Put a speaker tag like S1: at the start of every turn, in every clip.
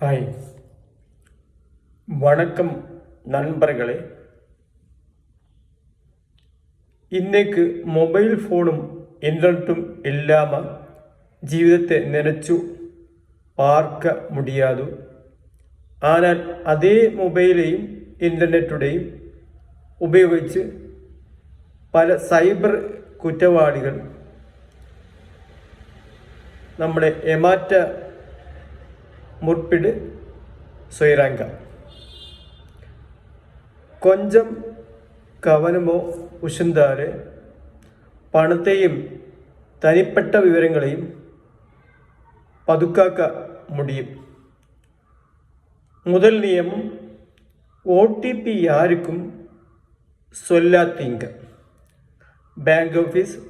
S1: Hi, வணக்கம் நண்பர்களே. இன்னைக்கு மொபைல் ஃபோனும் இன்டர்நெட்டும் இல்லாமல் ജീവിതത്തെ നനച്ചു பார்க்க முடியாது. ஆனால் അതേ മൊബൈലെയും ഇൻ്റർനെറ്റുടെയും ഉപയോഗിച്ച് പല സൈബർ കുറ്റവാളികൾ നമ്മളെ ഏമാറ്റ മുற்பிடு செய்கிறாங்க. கொஞ்சம் கவனமோ உஷர்ந்தாலே പണത്തെയും തനിപ്പെട്ട വിവരങ്ങളെയും പതുക്കാക്ക முடியும். முதல் நியமம், OTP யாருக்கும் சொல்லாதீங்க. ബാങ്ക് ഓഫീസ്,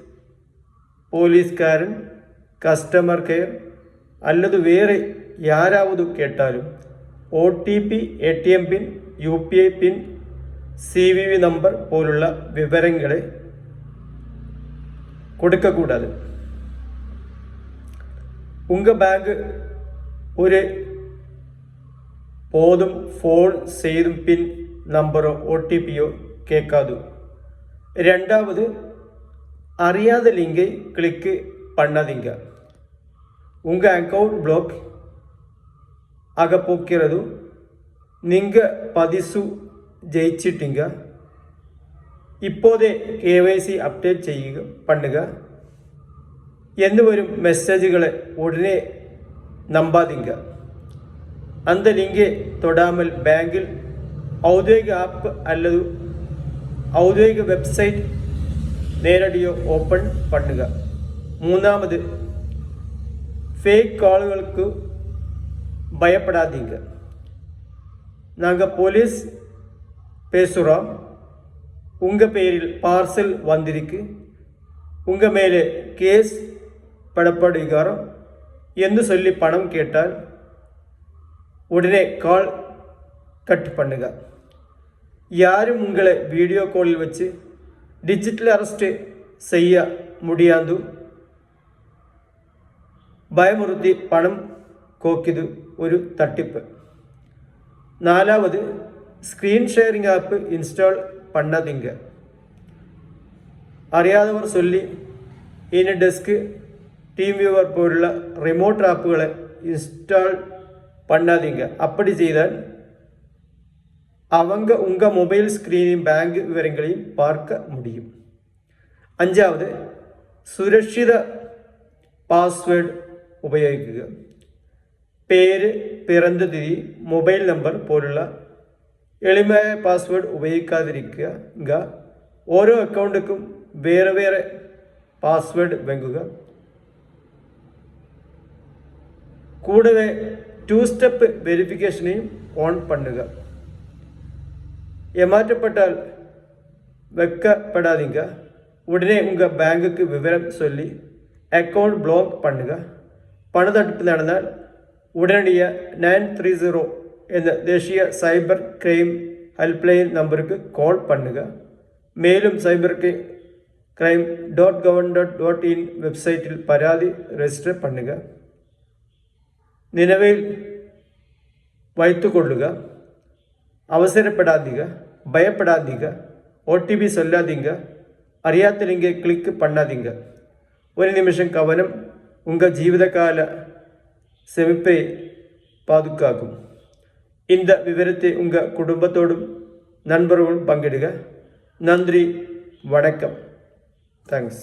S1: പോലീസുകാരൻ, കസ്റ്റമർ കെയർ അല്ലത് വേറെ ಯಾರಾವುದು കേട്ടാലും OTP, ATM പിൻ, UPI പിൻ, CVV നമ്പർ പോലുള്ള വിവരങ്ങളെ കൊടുക്കக்கூடாது. உங்கள் பேங்க் ஒரு போதும் ஃபோன் செய்தும் பின் നമ്പറോ OTPയോ കേൾക്കാതു. രണ്ടാമത്, അറിയാத ലിങ്കை ക്ലിക്ക് பண்ணாதீங்க. உங்கள் அக்கௌண்ட் பிளாக் ஆக போக்கிறது. நீங்கள் பதிசு ஜெயிச்சிட்டீங்க, இப்போதே KYC അപ്ഡേറ്റ് பண்ணுங்க എന്ന് വരും മെസ്സേജുകളെ ഉടനെ നമ്പാതീങ്ക. அந்த லிங்கை தொடாமல் பேங்கில் ഔദ്യോഗിക ആപ്പ് அல்லது ഔദ്യോഗിക വെബ്സൈറ്റ് നേരടിയോ ഓപ്പൺ பண்ணுங்க. മൂന്നാമത്, ஃபேக் கால்களுக்கு பயப்படாதீங்க. நாங்கள் போலீஸ் பேசுகிறோம், உங்கள் பேரில் பார்சல் வந்திருக்கு, உங்கள் மேலே கேஸ் படப்படுகிறோம் என்று சொல்லி பணம் கேட்டால் உடனே கால் கட் பண்ணுங்க. யாரும் உங்களை வீடியோ காலில் வச்சு டிஜிட்டல் அரெஸ்ட் செய்ய முடியாது. ഭയമുറുത്തി പണം കോക്കിയത് ഒരു തട്ടിപ്പ്. നാലാമത്, സ്ക്രീൻ ഷെയറിംഗ് ആപ്പ് ഇൻസ്റ്റാൾ பண்ணாதீங்க. അറിയാதவர் சொல்லி ഇനി ഡെസ്ക്, ടീം വ്യൂവർ പോലുള്ള റിമോട്ട് ആപ്പുകളെ ഇൻസ്റ്റാൾ பண்ணாதீங்க. அப்படி செய்தால் அவங்க உங்கள் மொபைல் ஸ்க்ரீனையும் பேங்க் விவரங்களையும் பார்க்க முடியும். അഞ്ചാമത്, സുരക്ഷിത പാസ്വേഡ് ഉപയോഗിക്കുക. പേര്, പിറന്ന തീയതി, മൊബൈൽ നമ്പർ പോലുള്ള എളിമയായ പാസ്വേഡ് ഉപയോഗിക്കാതിരിക്കുക. ഓരോ അക്കൗണ്ടുക്കും വേറെ വേറെ പാസ്വേഡ് വെക്കുക. കൂടാതെ 2 സ്റ്റെപ്പ് വെരിഫിക്കേഷനെയും ഓൺ பண்ணுക. ஏமாற்றப்பட்டால் வெக்கப்படாதீங்க. உடனே உங்கள் பேங்குக்கு விவரம் சொல்லி அக்கௌண்ட் பிளாக் பண்ணுங்க. പണതട്ടിപ്പ് നടന്നാൽ ഉടനടിயாக 930 എന്ന ദേശീയ സൈബർ ക്രൈം ഹെൽപ്പ് ലൈൻ നമ്പർക്ക് കോൾ பண்ணுங்க. மேலும் சைபர் crime.gov.in வெப்சைட்டில் பராதி ரெஜிஸ்டர் பண்ணுங்க. நினைவில் வைத்துக்கொள்ளுங்க, அவசரப்படாதீங்க, பயப்படாதீங்க, OTP சொல்லாதீங்க, അറിയാത്ത ലിങ്കை ക്ലിക്ക് பண்ணாதீங்க. ஒரு நிமிஷம் கவனம் உங்கள் ஜீவிதகால செமிப்பை பாதுகாக்கும். இந்த விவரத்தை உங்கள் குடும்பத்தோடும் நண்பர்களும் பங்கிடுக. நன்றி, வணக்கம். தேங்க்ஸ்.